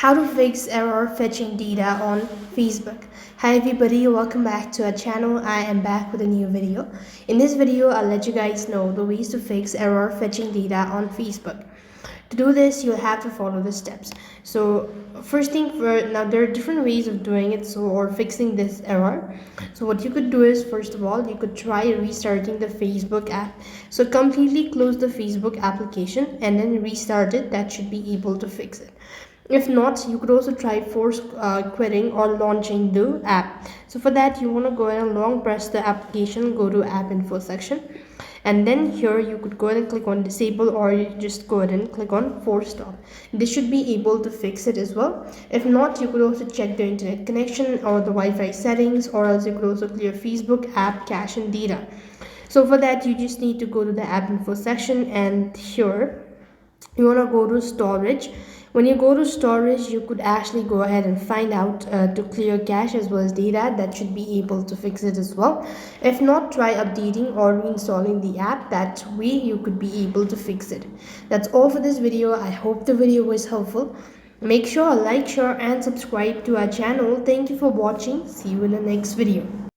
How to fix error fetching data on Facebook. Hi everybody, welcome back to our channel. I am back with a new video. In this video, I'll let you guys know the ways to fix error fetching data on Facebook. To do this, you'll have to follow the steps. So first thing for now, there are different ways of doing it, or fixing this error. So what you could do is, first of all, you could try restarting the Facebook app. So completely close the Facebook application and then restart it. That should be able to fix it. If not, you could also try force quitting or launching the app. So for that, you want to go ahead and long press the application, go to app info section, and then here you could go ahead and click on disable, or you just go ahead and click on force stop. This should be able to fix it as well. If not, you could also check the internet connection or the Wi-Fi settings, or else you could also clear Facebook app cache and data. So for that, you just need to go to the app info section, and here you want to go to storage. When you go to storage, you could actually go ahead and find out to clear cache as well as data. That should be able to fix it as well. If not, try updating or reinstalling the app. That way you could be able to fix it. That's all for this video. I hope the video was helpful. Make sure to like, share and subscribe to our channel. Thank you for watching. See you in the next video.